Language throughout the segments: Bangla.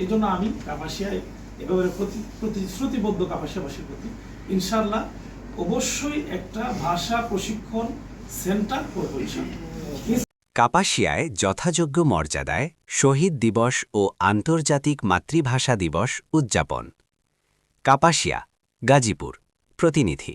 এই জন্য আমি কাপাসিয়ায় এভাবে প্রতিশ্রুতিবদ্ধ কাপাসিয়াবাসীর প্রতি ইনশাআল্লাহ অবশ্যই একটা ভাষা প্রশিক্ষণ সেন্টার করব ইনশাআল্লাহ। কাপাসিয়ায় যথাযোগ্য মর্যাদায় শহীদ দিবস ও আন্তর্জাতিক মাতৃভাষা দিবস উদযাপন। কাপাসিয়া, গাজীপুর। প্রতিনিধি।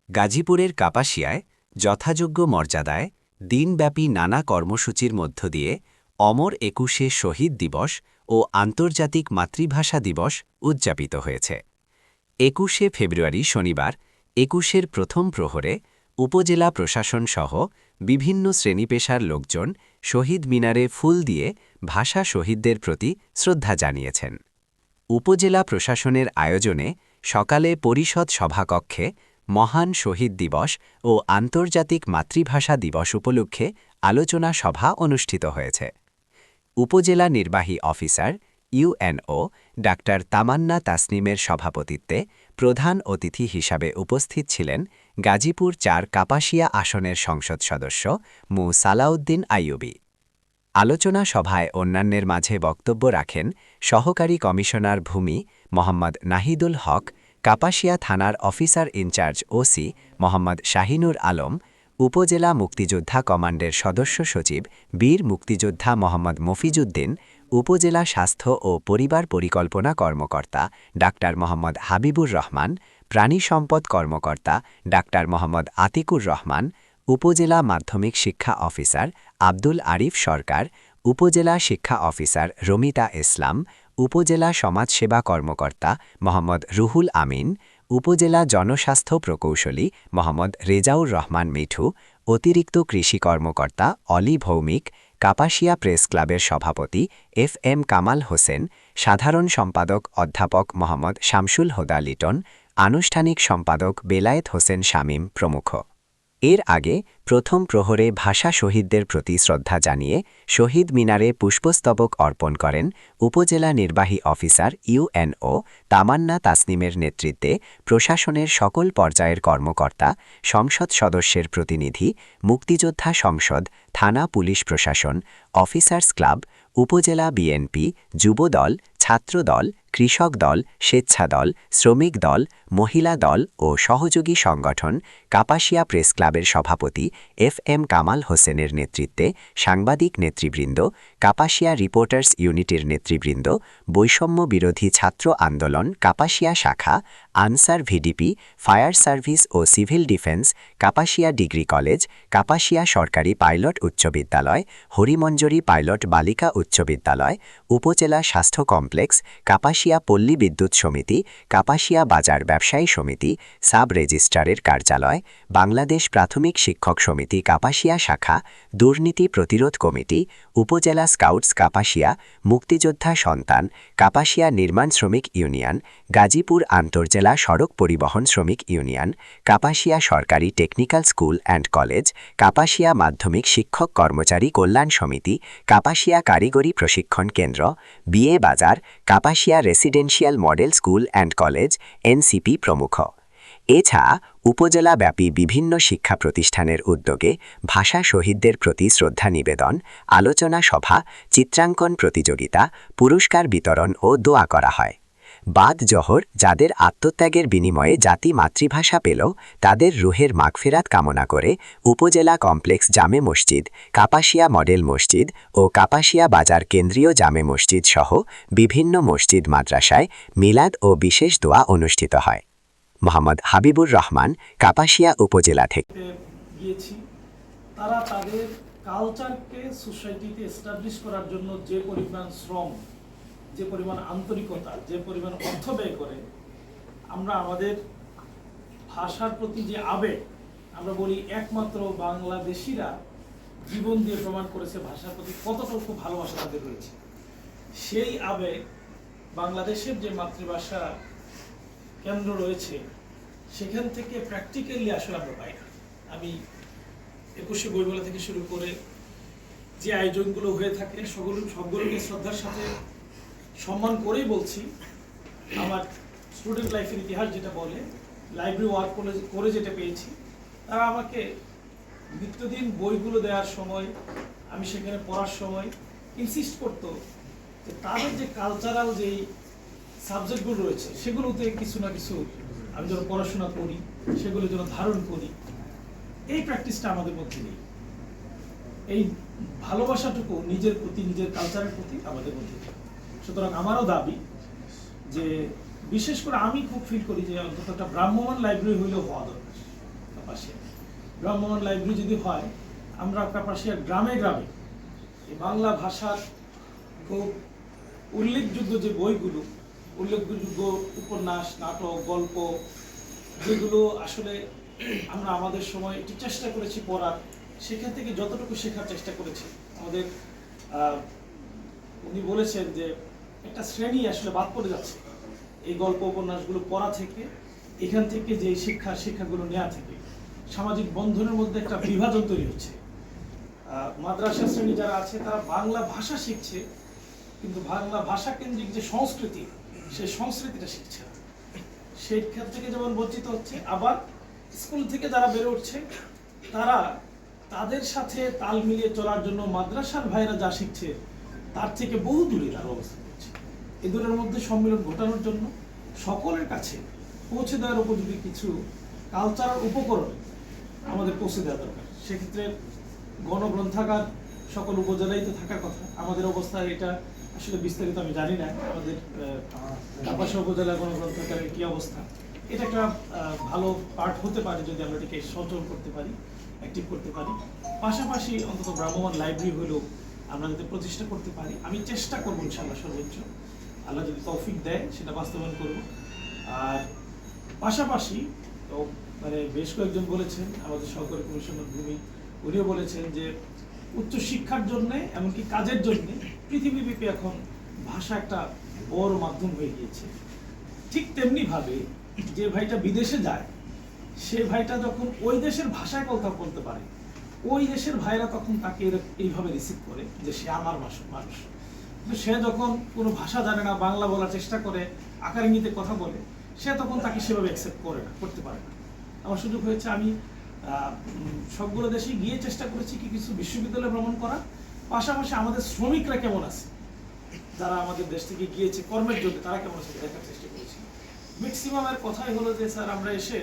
গাজীপুরের কাপাসিয়ায় যথাযোগ্য মর্যাদায় দিনব্যাপী নানা কর্মসূচির মধ্য দিয়ে অমর ২১শে শহীদ দিবস ও আন্তর্জাতিক মাতৃভাষা দিবস উদযাপিত হয়েছে। ২১শে ফেব্রুয়ারি শনিবার ২১-এর প্রথম প্রহরে উপজেলা প্রশাসন সহ বিভিন্ন শ্রেণীপেশার লোকজন শহীদ মিনারে ফুল দিয়ে ভাষা শহীদদের প্রতি শ্রদ্ধা জানিয়েছেন। উপজেলা প্রশাসনের আয়োজনে সকালে পরিষদ সভাকক্ষে মহান শহীদ দিবস ও আন্তর্জাতিক মাতৃভাষা দিবস উপলক্ষে আলোচনা সভা অনুষ্ঠিত হয়েছে। উপজেলা নির্বাহী অফিসার ইউএনও ডাক্তার তামান্না তাসনিমের সভাপতিত্বে প্রধান অতিথি হিসাবে উপস্থিত ছিলেন গাজীপুর ৪ কাপাসিয়া আসনের সংসদ সদস্য মু সালাউদ্দিন আইয়ুবী। আলোচনা সভায় অন্যান্যের মাঝে বক্তব্য রাখেন সহকারী কমিশনার ভূমি মোহাম্মদ নাহিদুল হক, কাপাসিয়া থানার officer in charge OC Mohammad Shahinur Alam, upazila মুক্তিযোদ্ধা কমান্ডের সদস্য সচিব বীর মুক্তিযোদ্ধা মোহাম্মদ মফিজউদ্দিন, উপজেলা স্বাস্থ্য ও পরিবার পরিকল্পনা কর্মকর্তা ডাক্তার মোহাম্মদ হাবিবুর রহমান, প্রাণী সম্পদ কর্মকর্তা ডাক্তার মোহাম্মদ আতিকুর রহমান, উপজেলা মাধ্যমিক শিক্ষা অফিসার আব্দুল আরিফ সরকার, উপজেলা শিক্ষা অফিসার রমিতা ইসলাম, উপজেলা সমাজসেবা কর্মকর্তা মোহাম্মদ রুহুল আমিন, উপজেলা জনস্বাস্থ্য প্রকৌশলী মোহাম্মদ রেজাউর রহমান মিঠু, অতিরিক্ত কৃষি কর্মকর্তা অলি ভৌমিক, কাপাসিয়া প্রেস ক্লাবের সভাপতি FM কামাল হোসেন, সাধারণ সম্পাদক অধ্যাপক মোহাম্মদ শামসুল হোদা লিটন, আনুষ্ঠানিক সম্পাদক বেলায়েত হোসেন শামীম প্রমুখ। এর আগে প্রথম প্রহরে ভাষা শহীদদের প্রতি শ্রদ্ধা জানিয়ে শহীদ মিনারে পুষ্পস্তবক অর্পণ করেন উপজেলা নির্বাহী অফিসার ইউএনও তামান্না তাসনিমের নেতৃত্বে প্রশাসনের সকল পর্যায়ের কর্মকর্তা, সংসদ সদস্যের প্রতিনিধি, মুক্তিযোদ্ধা সংসদ, থানা পুলিশ প্রশাসন, অফিসার্স ক্লাব, উপজেলা বিএনপি, যুবদল, ছাত্রদল, কৃষক দল, স্বেচ্ছা দল, শ্রমিক দল, মহিলা দল ও সহযোগী সংগঠন, কাপাসিয়া প্রেস ক্লাবের সভাপতি FM কামাল হোসেনের নেতৃত্বে সাংবাদিক নেতৃবৃন্দ, কাপাসিয়া রিপোর্টার্স ইউনিটের নেতৃবৃন্দ, বৈষম্য বিরোধী ছাত্র আন্দোলন কাপাসিয়া শাখা, আনসার ভিডিপি, ফায়ার সার্ভিস ও civil defence, Kapasia degree college, Kapasia সরকারি পাইলট উচ্চ বিদ্যালয়, হরিমঞ্জরি পাইলট বালিকা উচ্চ বিদ্যালয়, উপজেলা স্বাস্থ্য কমপ্লেক্স, কাপাসিয়া পল্লী বিদ্যুৎ সমিতি, কাপাসিয়া বাজার ব্যবসায়ী সমিতি, সাব রেজিস্ট্রারের কার্যালয়, বাংলাদেশ প্রাথমিক শিক্ষক সমিতি কাপাসিয়া শাখা, দুর্নীতি প্রতিরোধ কমিটি, উপজেলা স্কাউটস কাপাসিয়া, মুক্তিযোদ্ধা সন্তান, কাপাসিয়া নির্মাণ শ্রমিক ইউনিয়ন, গাজীপুর আন্তর্জেলা সড়ক পরিবহন শ্রমিক ইউনিয়ন, কাপাসিয়া সরকারি technical school and college, Kapasia মাধ্যমিক শিক্ষক কর্মচারী কল্যাণ সমিতি, কাপাসিয়া কারিগরি প্রশিক্ষণ কেন্দ্র, বিএ বাজার, Kapasia residential model school and college NCP প্রমুখ। এছাড়া উপজেলাব্যাপী বিভিন্ন শিক্ষা প্রতিষ্ঠানের উদ্যোগে ভাষা শহীদদের প্রতি শ্রদ্ধা নিবেদন, আলোচনা সভা, চিত্রাঙ্কন প্রতিযোগিতা, পুরস্কার বিতরণ ও দোয়া করা হয়। বাদ জোহর যাদের আত্মত্যাগের বিনিময়ে জাতি মাতৃভাষা পেল তাদের রুহের মাগফিরাত কামনা করে উপজেলা কমপ্লেক্স জামে মসজিদ, কাপাসিয়া মডেল মসজিদ ও কাপাসিয়া বাজার কেন্দ্রীয় জামে মসজিদ সহ বিভিন্ন মসজিদ মাদ্রাসায় মিলাদ ও বিশেষ দোয়া অনুষ্ঠিত হয়। মোহাম্মদ হাবিবুর রহমান, কাপাসিয়া উপজেলা থেকে। তারা তাদের কালচারকে সোসাইটিতে এস্টাবলিশ করার জন্য যে পরিমাণ শ্রম, যে পরিমাণ আন্তরিকতা, যে পরিমাণ অর্থ ব্যয় করে, আমরা আমাদের ভাষার প্রতি যে আবেগ, আমরা বলি একমাত্র বাংলাদেশিরা জীবন দিয়ে প্রমাণ করেছে ভাষার প্রতি কতটুকু ভালোবাসা তাদের রয়েছে। সেই আবেগ বাংলাদেশের যে মাতৃভাষা কেন্দ্র রয়েছে সেখান থেকে প্র্যাকটিক্যালি আসলে আমরা পাই না। আমি ২১শে বইমেলা থেকে শুরু করে যে আয়োজনগুলো হয়ে থাকে সবগুলোকে শ্রদ্ধার সাথে সম্মান করেই বলছি। আমার স্টুডেন্ট লাইফের ইতিহাস যেটা বলে, লাইব্রেরি ওয়ার্ক করে যেটা পেয়েছি, তারা আমাকে নিত্যদিন বইগুলো দেওয়ার সময়, আমি সেখানে পড়ার সময় ইনসিস্ট করতো তাদের যে কালচারাল যেই সাবজেক্টগুলো রয়েছে সেগুলোতে কিছু না কিছু আমি যেন পড়াশোনা করি, সেগুলো যেন ধারণ করি, এই প্র্যাকটিসটা আমাদের মধ্যে নেই। এই ভালোবাসাটুকু নিজের প্রতি, নিজের কালচারের প্রতি আমাদের মধ্যে নেই। সুতরাং আমারও দাবি যে বিশেষ করে আমি খুব ফিল করি যে অন্তত একটা ভ্রাম্যমাণ লাইব্রেরি হইলেও হওয়া দরকার কাপাসিয়া। ভ্রাম্যমাণ লাইব্রেরি যদি হয়, আমরা কাপাসিয়ার গ্রামে গ্রামে এই বাংলা ভাষার খুব উল্লেখযোগ্য যে বইগুলো, উল্লেখযোগ্য উপন্যাস, নাটক, গল্প, যেগুলো আসলে আমরা আমাদের সময় একটু চেষ্টা করেছি পড়ার, সেখান থেকে যতটুকু শেখার চেষ্টা করেছি। আমাদের উনি বলেছেন যে একটা শ্রেণী আসলে বাদ পড়ে যাচ্ছে এই গল্প উপন্যাসগুলো পড়া থেকে, এখান থেকে যে শিক্ষাগুলো নেওয়া থেকে সামাজিক বন্ধনের মধ্যে একটা বিভাজন তৈরি হচ্ছে। মাদ্রাসা শ্রেণী যারা আছে তারা বাংলা ভাষা শিখছে, কিন্তু বাংলা ভাষা কেন্দ্রিক যে সংস্কৃতি, সেই সংস্কৃতিটা শিখছে না। সেই ক্ষেত্র থেকে যেমন বঞ্চিত হচ্ছে, আবার স্কুল থেকে যারা বেড়ে উঠছে তারা তাদের সাথে তাল মিলিয়ে চলার জন্য মাদ্রাসার ভাইরা যা শিখছে তার থেকে বহু দূরে তারা অবস্থান করছে। এ দুটোর মধ্যে সম্মিলন ঘটানোর জন্য সকলের কাছে পৌঁছে দেওয়ার উপযোগী কিছু কালচারাল উপকরণ আমাদের পৌঁছে দেওয়া দরকার। সেক্ষেত্রে গণগ্রন্থাগার সকল উপজেলায় তো থাকার কথা। আমাদের অবস্থা এটা আসলে বিস্তারিত আমি জানি না, আমাদের কাপাসিয়া উপজেলা গণগ্রন্থাগারের কি অবস্থা। এটা একটা ভালো পার্ট হতে পারে যদি আমরা এটাকে সচল করতে পারি, অ্যাক্টিভ করতে পারি। পাশাপাশি অন্তত ভ্রাম্যমাণ লাইব্রেরি হলেও আমরা যদি প্রতিষ্ঠা করতে পারি, আমি চেষ্টা করবো ইনশাআল্লাহ সর্বোচ্চ, আল্লাহ যদি তৌফিক দেয় সেটা বাস্তবায়ন করব। আর পাশাপাশি তো মানে বেশ কয়েকজন বলেছেন, আমাদের সহকারী কমিশনার ভূমি, উনিও বলেছেন যে উচ্চশিক্ষার জন্য এমনকি কাজের জন্য পৃথিবীব্যাপী এখন ভাষা একটা বড় মাধ্যম হয়ে গিয়েছে। ঠিক তেমনি ভাবে যে ভাইটা বিদেশে যায়, সে ভাইটা যখন ওই দেশের ভাষায় কথা বলতে পারে, ওই দেশের ভাইরা তখন তাকে এইভাবে রিসিভ করে যে সে আমার মানুষ। কিন্তু সে যখন কোনো ভাষা জানে না, বাংলা বলার চেষ্টা করে, আকার ইঙ্গিতে কথা বলে, সে তখন তাকে সেভাবে অ্যাকসেপ্ট করতে পারে না। আমার সুযোগ হয়েছে, আমি সবগুলো দেশে গিয়ে চেষ্টা করেছি কি কিছু বিশ্ববিদ্যালয় ভ্রমণ করা, পাশাপাশি আমাদের শ্রমিকরা কেমন আছে, যারা আমাদের দেশ থেকে গিয়েছে কর্মের জন্য, তারা কেমন আছে দেখার চেষ্টা করেছি। ম্যাক্সিমামের কথাই হলো যে স্যার আমরা এসে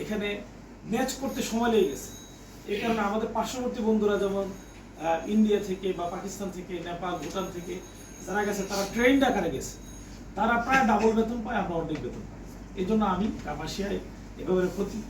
এখানে ম্যাচ করতে সময় লেগে গেছে। এই কারণে আমাদের পার্শ্ববর্তী বন্ধুরা যেমন ইন্ডিয়া থেকে বা পাকিস্তান থেকে, নেপাল, ভুটান থেকে যারা গেছে, তারা ট্রেন্ড আকারে গেছে, তারা প্রায় ডাবল বেতন পায়, আমরা অর্ধেক বেতন পাই। এই জন্য আমি কাপাসিয়ায় এভাবে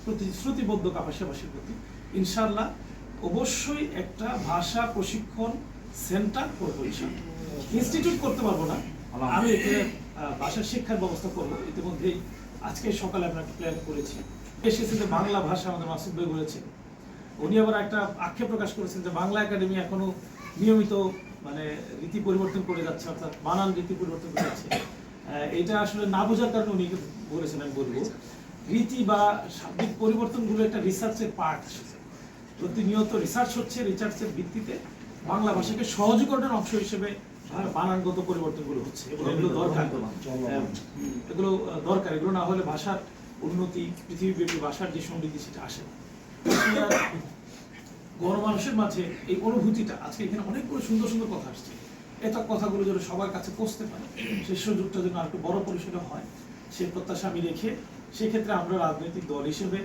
প্রতিশ্রুতিবদ্ধ কাপাসিয়াবাসীর প্রতি, ইনশাআল্লাহ অবশ্যই একটা ভাষা প্রশিক্ষণ সেন্টার করবো। ইনস্টিটিউট করতে পারবো না, আমি এখানে ভাষার শিক্ষার ব্যবস্থা করবো। ইতিমধ্যেই আজকে সকালে আমরা একটা প্ল্যান করেছি। এসেছে যে বাংলা ভাষা, আমাদের মাসুদ ভাই বলেছেন, উনি আবার একটা আক্ষেপ প্রকাশ করেছেন যে বাংলা একাডেমি এখনো নিয়মিত মানে রীতি পরিবর্তন করে যাচ্ছে, অর্থাৎ বানান রীতি পরিবর্তন করে যাচ্ছে। এটা আসলে না বোঝার কারণে উনি বলেছেন, আমি বলবো রীতি বা শাব্দিক পরিবর্তনগুলো একটা রিসার্চের পার্ট আসছে। প্রতিনিয়ত রিসার্চ হচ্ছে, রিসার্চের ভিত্তিতে বাংলা ভাষাকে সহজীকরণের অংশ হিসেবে বানানগত পরিবর্তনগুলো হচ্ছে, এবং এগুলো দরকার। এগুলো না হলে ভাষার উন্নতি, পৃথিবীব্যাপী ভাষার যে সমৃদ্ধি, সেটা আসে না। গণমানুষের মাঝে এই অনুভূতিটা, আজকে এখানে অনেকগুলো সুন্দর সুন্দর কথা আসছে, এটা কথাগুলো যেন সবার কাছে পৌঁছতে পারে, সেই সুযোগটা যেন আরেকটু বড় পরিসরে হয়, সেই প্রত্যাশা আমি রেখে, সেক্ষেত্রে আমরা রাজনৈতিক দল হিসেবে,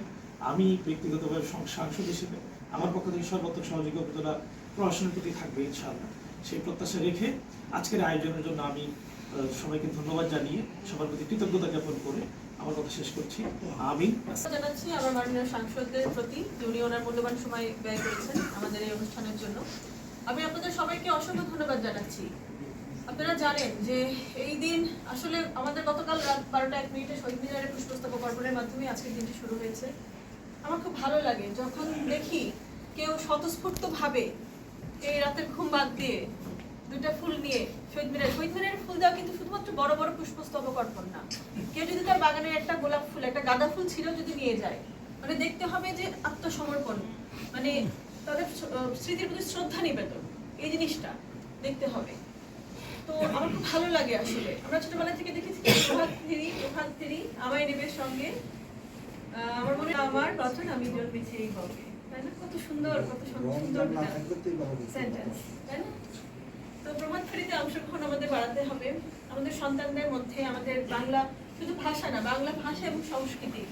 আমি ব্যক্তিগতভাবে সাংসদ হিসেবে আমার পক্ষ থেকে সর্বোত্তম সহযোগিতা প্রশাসনের প্রতি থাকবে ইনশাআল্লাহ। সেই প্রত্যাশা রেখে আজকের আয়োজনের জন্য আমি সবাইকে ধন্যবাদ জানিয়ে, সবার প্রতি কৃতজ্ঞতা জ্ঞাপন করে আমার কথা শেষ করছি। আমি জানাচ্ছি আমার মাননীয় সাংসদদের প্রতি, যিনি ওনার মূল্যবান সময় ব্যয় করেছেন আমাদের এই অনুষ্ঠানের জন্য। আমি আপনাদের সবাইকে অসংখ্য ধন্যবাদ জানাচ্ছি। আপনারা জানেন যে এই দিন আসলে আমাদের গতকাল রাত 12:01 শহীদ মিনারে পুষ্পস্তবক অর্পণের মাধ্যমে আজকের দিনটি শুরু হয়েছে। আমার খুব ভালো লাগে যখন দেখি কেউ স্বতঃস্ফূর্তভাবে এই রাতের ঘুম বাদ দিয়ে দুইটা ফুল নিয়ে শহীদ মিনারের ফুল দেওয়া কিন্তু শুধুমাত্র বড় বড় পুষ্পস্তবক অর্পণ না। কেউ যদি তার বাগানের একটা গোলাপ ফুল, একটা গাঁদা ফুল ছিল যদি নিয়ে যায়, মানে দেখতে হবে যে আত্মসমর্পণ, মানে তাদের স্মৃতির প্রতি শ্রদ্ধা নিবেদন, এই জিনিসটা দেখতে হবে। তো আমার খুব ভালো লাগে আসলে। আমরা ছোটবেলা থেকে দেখেছি প্রভাত ফেরি আমায় নেবে সঙ্গে, আমার মনে আমার গঠন আমি জন্মেছেই হবে, তাই না? কত সুন্দর সেন্টেন্স, তাই না? তো প্রভাত ফেরিতে অংশগ্রহণ আমাদের বাড়াতে হবে। আমাদের সন্তানদের মধ্যে আমাদের বাংলা শুধু ভাষা না, বাংলা ভাষা এবং সংস্কৃতি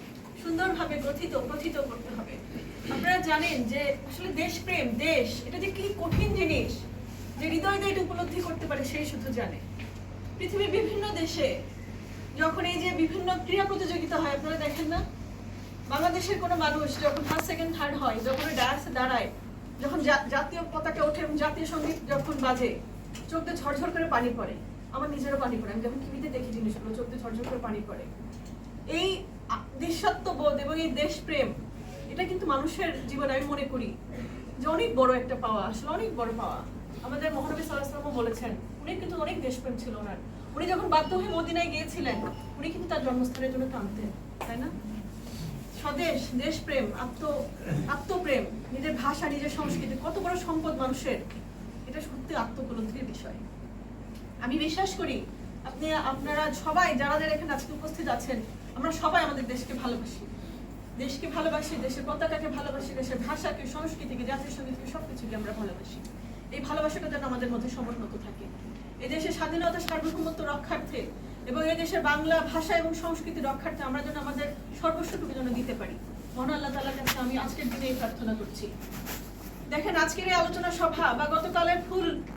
সুন্দরভাবে প্রথিত করতে হবে। আপনারা জানেন যে আসলে দেশপ্রেম, দেশ এটা যে কি কঠিন জিনিস, যে হৃদয় দিয়ে এটা উপলব্ধি করতে পারে সেই শুধু জানে। পৃথিবীর বিভিন্ন দেশে যখন এই যে বিভিন্ন ক্রীড়া প্রতিযোগিতা হয়, আপনারা দেখেন না, বাংলাদেশের কোনো মানুষ যখন ফার্স্ট সেকেন্ড থার্ড হয়, যখন ডায়াসে দাঁড়ায়, যখন জাতীয় পতাকা ওঠে এবং জাতীয় সঙ্গীত যখন বাজে, চোখ দিয়ে ঝরঝর করে পানি পড়ে। আমার নিজেরও পানি পড়ে, আমি যখন টিভিতে দেখি জিনিসগুলো চোখ দিয়ে ঝরঝর করে পানি পড়ে। এই দেশাত্মবোধ এবং এই দেশপ্রেম এটা কিন্তু মানুষের জীবনে আমি মনে করি যে অনেক বড় একটা পাওয়া, আসলে অনেক বড় পাওয়া। আমাদের মহানবী সাল্লাল্লাহু আলাইহি ওয়াসাল্লাম বলেছেন, উনি কিন্তু অনেক দেশপ্রেম ছিল ওনার। উনি যখন বাধ্য হয়ে মদিনায় গিয়েছিলেন, উনি কিন্তু তার জন্মস্থানের জন্য কাঁদতেন, তাই না? স্বদেশ, দেশপ্রেম, আত্মপ্রেম, নিজের ভাষা, নিজের সংস্কৃতি কত বড় সম্পদ মানুষের, এটা সত্যি আত্মোপলব্ধির বিষয়। আমি বিশ্বাস করি আপনারা সবাই যারা এখানে আজকে উপস্থিত আছেন, আমরা সবাই আমাদের দেশকে ভালোবাসি, দেশের পতাকাকে ভালোবাসি, দেশের ভাষাকে, সংস্কৃতিকে, জাতীয় সঙ্গীতকে, সবকিছুকে আমরা ভালোবাসি। এই ভালোবাসাটা যেন আমাদের মধ্যে সমুন্নত থাকে। এই দেশের স্বাধীনতা, সার্বভৌমত্ব রক্ষার্থে এবং এই দেশের বাংলা ভাষা এবং সংস্কৃতি রক্ষার্থে আমরা যেন আমাদের সর্বস্বটুকু যেন দিতে পারি। মহান আল্লাহ তাআলার কাছে আমি আজকের দিনে এই প্রার্থনা করছি। দেখেন, আজকের এই আলোচনা সভা বা গতকালের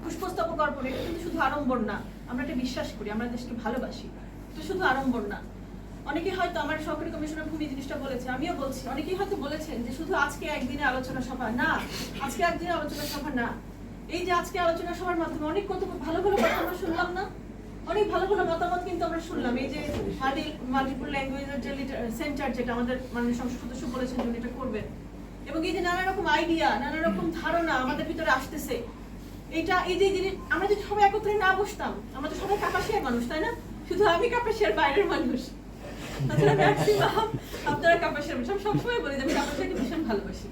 পুষ্পস্তবক অর্পণ, এটা কিন্তু শুধু আড়ম্বর না। আমরা এটা বিশ্বাস করি, আমরা দেশকে ভালোবাসি, এটা শুধু আড়ম্বর না। অনেকেই হয়তো আমার সহকারী কমিশনার ভূমি জিনিসটা বলেছে, আমিও বলছি, অনেকেই হয়তো বলেছেন যে শুধু আজকে একদিনে আলোচনা সভা না, আজকে একদিনে আলোচনা সভা না। এই যে আজকে আলোচনা সভার মাধ্যমে অনেক কত ভালো ভালো কথা আমরা শুনলাম না, অনেক ভালো ভালো মতামত কিন্তু আমরা শুনলাম। এই যে মাল্টিপল ল্যাঙ্গুয়েজের যে সেন্টার, যেটা আমাদের মাননীয় সংসদ সদস্য বলেছেন যে এটা করবেন, এবং এই যে নানা রকম আইডিয়া, নানা রকম ধারণা আমাদের ভিতরে আসতেছে, এইটা এই যে জিনিস আমরা যদি সবাই একত্রে না বসতাম, আমরা তো সবাই কাপাসিয়ার মানুষ, তাই না? শুধু আমি কাপাসিয়ার বাইরের মানুষ, তাছাড়া ম্যাক্সিমাম আপনারা কাপাসিয়ার মানুষ। আমি সবসময় বলি যে আমি কাপাসিয়াকে ভীষণ ভালোবাসি,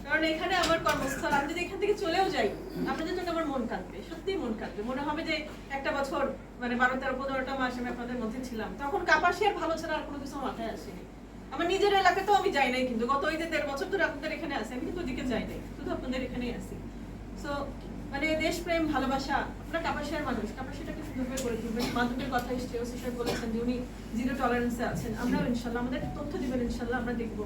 কারণ এখানে আমার কর্মস্থল। আমি যদি এখান থেকে চলেও যাই, আপনাদের জন্য আমার মন কাঁদবে, সত্যিই মন কাঁদবে। মনে হবে যে একটা বছর, মানে 12-13-15টা মাস আমি আপনাদের মধ্যে ছিলাম, তখন কাপাসিয়ার ভালো ছাড়া আর কোনো কিছু মাথায় আসেনি। আমার নিজের এলাকাতেও আমি যাই নাই, কিন্তু গত ওই যে 1.5 বছর ধরে আপনাদের এখানে আছি, আমি কিন্তু ওদিকে যাই নাই, শুধু আপনাদের এখানেই আছি। সো মানে দেশপ্রেম, ভালোবাসা, আপনারা কাপাসিয়ার মানুষ, কাপাসিয়াটাকে সুন্দরভাবে করে তুলবেন। মাধ্যমিকের কথা এসছে, ওসি সাহেব বলেছেন যে উনি জিরো টলারেন্সে আছেন। আমরাও ইনশাল্লাহ, আমাদের তথ্য দিবেন, ইনশাল্লাহ আমরা দেখবো।